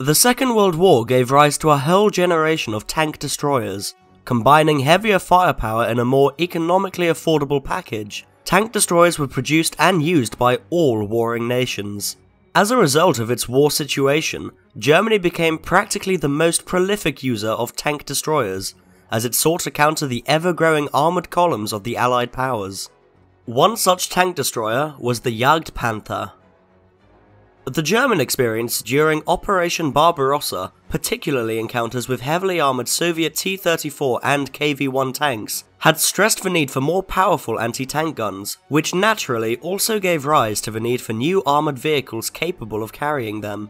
The Second World War gave rise to a whole generation of tank destroyers. Combining heavier firepower in a more economically affordable package, tank destroyers were produced and used by all warring nations. As a result of its war situation, Germany became practically the most prolific user of tank destroyers, as it sought to counter the ever-growing armoured columns of the Allied powers. One such tank destroyer was the Jagdpanther. The German experience during Operation Barbarossa, particularly encounters with heavily armoured Soviet T-34 and KV-1 tanks, had stressed the need for more powerful anti-tank guns, which naturally also gave rise to the need for new armoured vehicles capable of carrying them.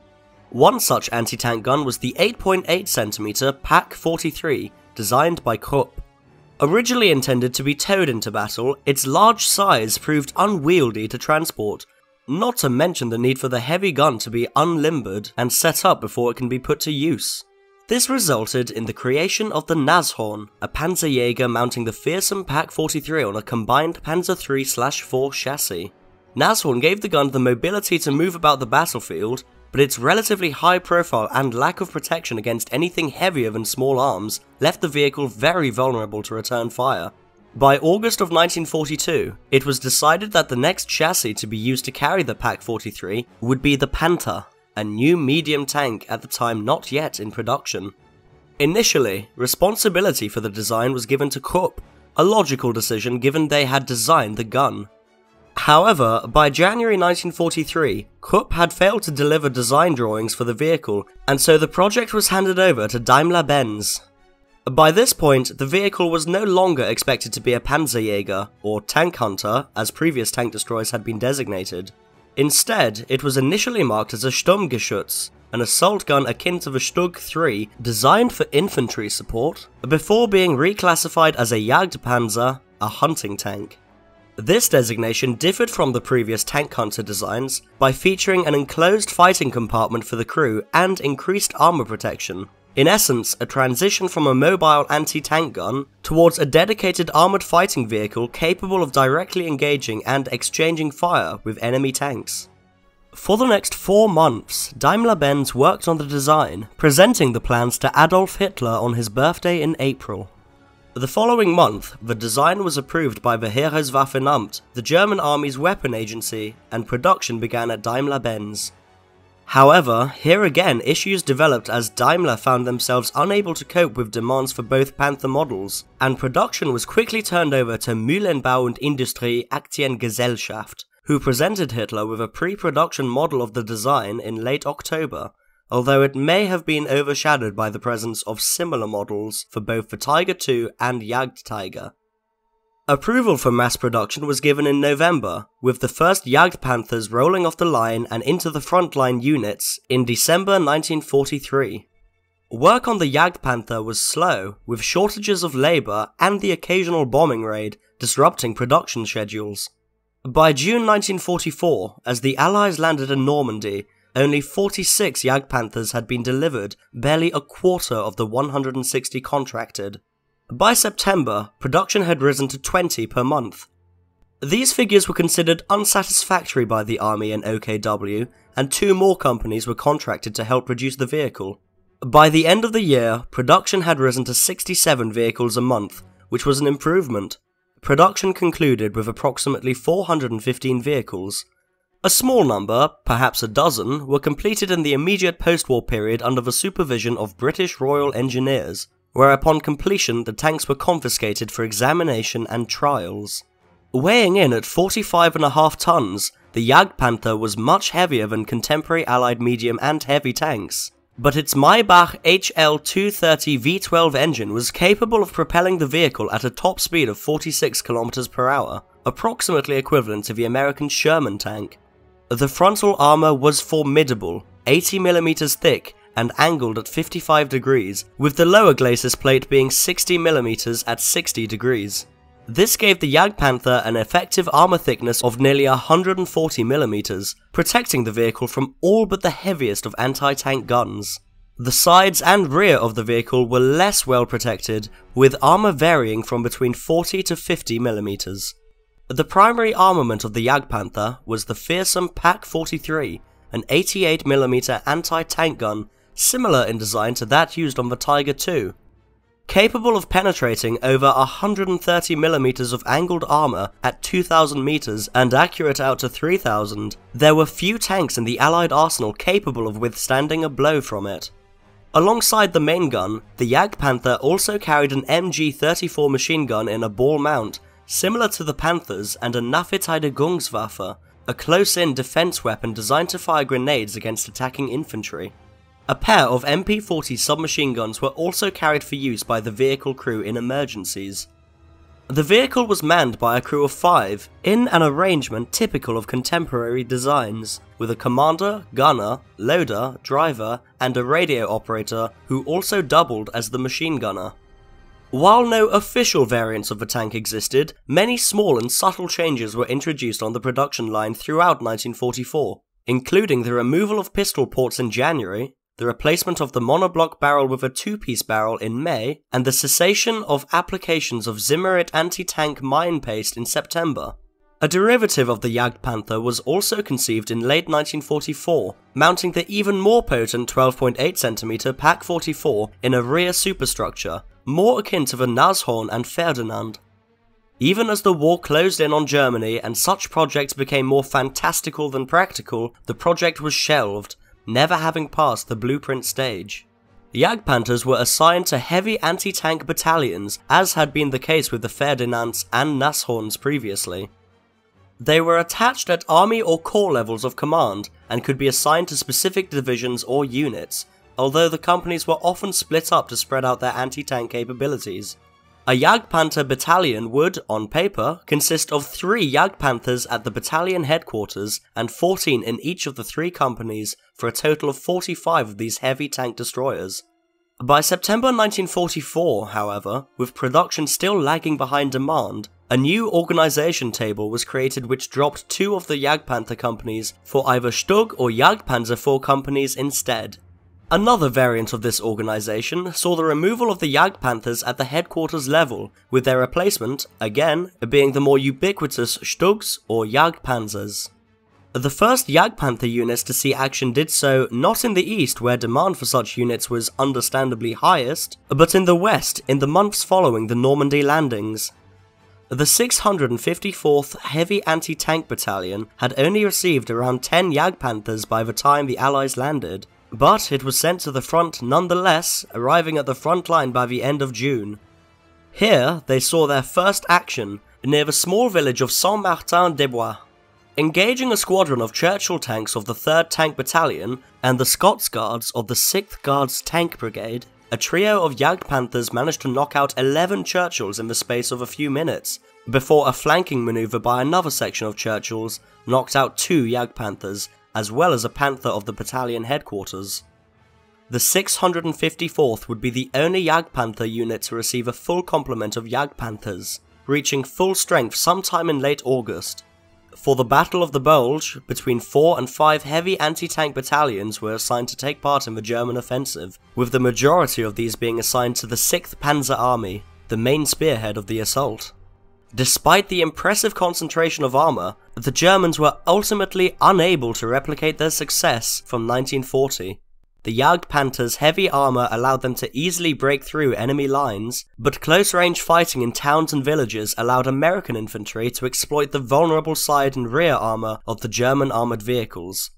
One such anti-tank gun was the 8.8cm Pak-43, designed by Krupp. Originally intended to be towed into battle, its large size proved unwieldy to transport, not to mention the need for the heavy gun to be unlimbered and set up before it can be put to use. This resulted in the creation of the Nashorn, a Panzerjäger mounting the fearsome Pak-43 on a combined Panzer III/4 chassis. Nashorn gave the gun the mobility to move about the battlefield, but its relatively high profile and lack of protection against anything heavier than small arms left the vehicle very vulnerable to return fire. By August of 1942, it was decided that the next chassis to be used to carry the Pak-43 would be the Panther, a new medium tank at the time not yet in production. Initially, responsibility for the design was given to Krupp, a logical decision given they had designed the gun. However, by January 1943, Krupp had failed to deliver design drawings for the vehicle, and so the project was handed over to Daimler-Benz. By this point, the vehicle was no longer expected to be a Panzerjäger, or tank hunter, as previous tank destroyers had been designated. Instead, it was initially marked as a Sturmgeschütz, an assault gun akin to the StuG 3 designed for infantry support, before being reclassified as a Jagdpanzer, a hunting tank. This designation differed from the previous tank hunter designs by featuring an enclosed fighting compartment for the crew and increased armor protection. In essence, a transition from a mobile anti-tank gun towards a dedicated armoured fighting vehicle capable of directly engaging and exchanging fire with enemy tanks. For the next 4 months, Daimler-Benz worked on the design, presenting the plans to Adolf Hitler on his birthday in April. The following month, the design was approved by the Heereswaffenamt, the German Army's weapon agency, and production began at Daimler-Benz. However, here again issues developed as Daimler found themselves unable to cope with demands for both Panther models, and production was quickly turned over to Mühlenbau und Industrie Aktiengesellschaft, who presented Hitler with a pre-production model of the design in late October, although it may have been overshadowed by the presence of similar models for both the Tiger II and Jagdtiger. Approval for mass production was given in November, with the first Jagdpanthers rolling off the line and into the frontline units in December 1943. Work on the Jagdpanther was slow, with shortages of labour and the occasional bombing raid disrupting production schedules. By June 1944, as the Allies landed in Normandy, only 46 Jagdpanthers had been delivered, barely a quarter of the 160 contracted. By September, production had risen to 20 per month. These figures were considered unsatisfactory by the Army and OKW, and 2 more companies were contracted to help produce the vehicle. By the end of the year, production had risen to 67 vehicles a month, which was an improvement. Production concluded with approximately 415 vehicles. A small number, perhaps a dozen, were completed in the immediate post-war period under the supervision of British Royal Engineers, where upon completion the tanks were confiscated for examination and trials. Weighing in at 45.5 tons, the Jagdpanther was much heavier than contemporary Allied medium and heavy tanks, but its Maybach HL230 V12 engine was capable of propelling the vehicle at a top speed of 46 km per hour, approximately equivalent to the American Sherman tank. The frontal armour was formidable, 80mm thick, and angled at 55 degrees, with the lower glacis plate being 60mm at 60 degrees. This gave the Jagdpanther an effective armour thickness of nearly 140mm, protecting the vehicle from all but the heaviest of anti-tank guns. The sides and rear of the vehicle were less well protected, with armour varying from between 40 to 50mm. The primary armament of the Jagdpanther was the fearsome Pak-43, an 88mm anti-tank gun similar in design to that used on the Tiger II. Capable of penetrating over 130mm of angled armor at 2,000 meters and accurate out to 3,000, there were few tanks in the Allied arsenal capable of withstanding a blow from it. Alongside the main gun, the Jagdpanther also carried an MG-34 machine gun in a ball mount, similar to the Panthers, and a Nahverteidigungswaffe, a close-in defense weapon designed to fire grenades against attacking infantry. A pair of MP-40 submachine guns were also carried for use by the vehicle crew in emergencies. The vehicle was manned by a crew of 5, in an arrangement typical of contemporary designs, with a commander, gunner, loader, driver, and a radio operator who also doubled as the machine gunner. While no official variants of the tank existed, many small and subtle changes were introduced on the production line throughout 1944, including the removal of pistol ports in January, the replacement of the monoblock barrel with a 2-piece barrel in May, and the cessation of applications of Zimmerit anti-tank mine paste in September. A derivative of the Jagdpanther was also conceived in late 1944, mounting the even more potent 12.8cm Pak-44 in a rear superstructure, more akin to the Nashorn and Ferdinand. Even as the war closed in on Germany and such projects became more fantastical than practical, the project was shelved, never having passed the blueprint stage. Jagdpanthers were assigned to heavy anti-tank battalions, as had been the case with the Ferdinands and Nashorns previously. They were attached at army or corps levels of command, and could be assigned to specific divisions or units, although the companies were often split up to spread out their anti-tank capabilities. A Jagdpanther battalion would, on paper, consist of 3 Jagdpanthers at the battalion headquarters and 14 in each of the 3 companies, for a total of 45 of these heavy tank destroyers. By September 1944, however, with production still lagging behind demand, a new organisation table was created which dropped 2 of the Jagdpanther companies for either StuG or Jagdpanzer IV companies instead. Another variant of this organisation saw the removal of the Jagdpanthers at the headquarters level, with their replacement, again, being the more ubiquitous StuGs or Jagdpanzers. The first Jagdpanther units to see action did so not in the east where demand for such units was understandably highest, but in the west in the months following the Normandy landings. The 654th Heavy Anti-Tank Battalion had only received around 10 Jagdpanthers by the time the Allies landed, but it was sent to the front nonetheless, arriving at the front line by the end of June. Here, they saw their first action, near the small village of Saint-Martin-des-Bois. Engaging a squadron of Churchill tanks of the 3rd Tank Battalion and the Scots Guards of the 6th Guards Tank Brigade, a trio of Jagdpanthers managed to knock out 11 Churchills in the space of a few minutes, before a flanking manoeuvre by another section of Churchills knocked out 2 Jagdpanthers, as well as a Panther of the battalion headquarters. The 654th would be the only Jagdpanther unit to receive a full complement of Jagdpanthers, reaching full strength sometime in late August. For the Battle of the Bulge, between 4 and 5 heavy anti-tank battalions were assigned to take part in the German offensive, with the majority of these being assigned to the 6th Panzer Army, the main spearhead of the assault. Despite the impressive concentration of armour, the Germans were ultimately unable to replicate their success from 1940. The Jagdpanther's heavy armour allowed them to easily break through enemy lines, but close-range fighting in towns and villages allowed American infantry to exploit the vulnerable side and rear armour of the German armoured vehicles.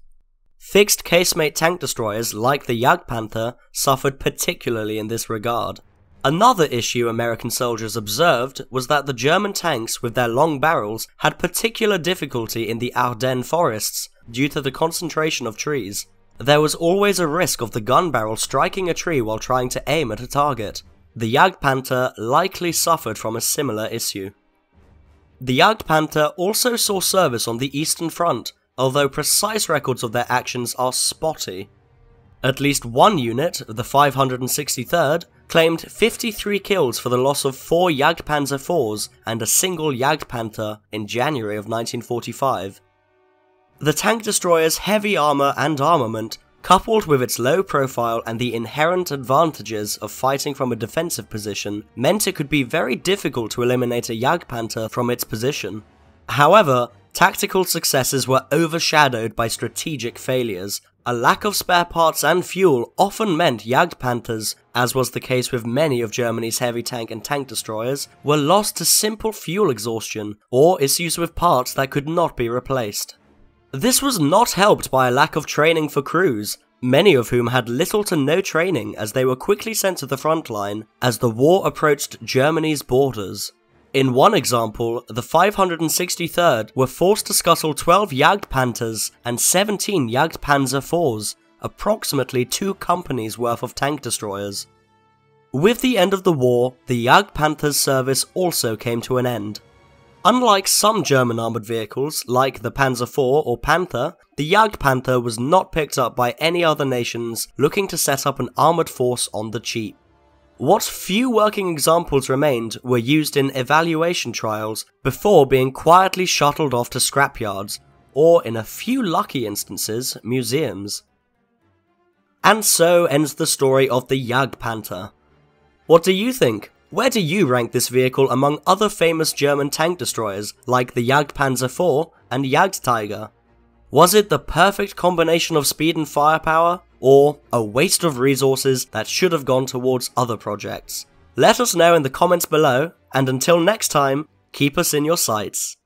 Fixed casemate tank destroyers like the Jagdpanther suffered particularly in this regard. Another issue American soldiers observed was that the German tanks with their long barrels had particular difficulty in the Ardennes forests due to the concentration of trees. There was always a risk of the gun barrel striking a tree while trying to aim at a target. The Jagdpanther likely suffered from a similar issue. The Jagdpanther also saw service on the Eastern Front, although precise records of their actions are spotty. At least one unit, the 563rd, claimed 53 kills for the loss of 4 Jagdpanzer IVs and a single Jagdpanther in January of 1945. The tank destroyer's heavy armour and armament, coupled with its low profile and the inherent advantages of fighting from a defensive position, meant it could be very difficult to eliminate a Jagdpanther from its position. However, tactical successes were overshadowed by strategic failures, A lack of spare parts and fuel often meant Jagdpanthers, as was the case with many of Germany's heavy tank and tank destroyers, were lost to simple fuel exhaustion, or issues with parts that could not be replaced. This was not helped by a lack of training for crews, many of whom had little to no training as they were quickly sent to the front line as the war approached Germany's borders. In one example, the 563rd were forced to scuttle 12 Jagdpanthers and 17 Jagdpanzer IVs, approximately 2 companies worth of tank destroyers. With the end of the war, the Jagdpanther's service also came to an end. Unlike some German armoured vehicles, like the Panzer IV or Panther, the Jagdpanther was not picked up by any other nations looking to set up an armoured force on the cheap. What few working examples remained were used in evaluation trials before being quietly shuttled off to scrapyards, or in a few lucky instances, museums. And so ends the story of the Jagdpanther. What do you think? Where do you rank this vehicle among other famous German tank destroyers like the Jagdpanzer IV and Jagdtiger? Was it the perfect combination of speed and firepower, or a waste of resources that should have gone towards other projects? Let us know in the comments below, and until next time, keep us in your sights.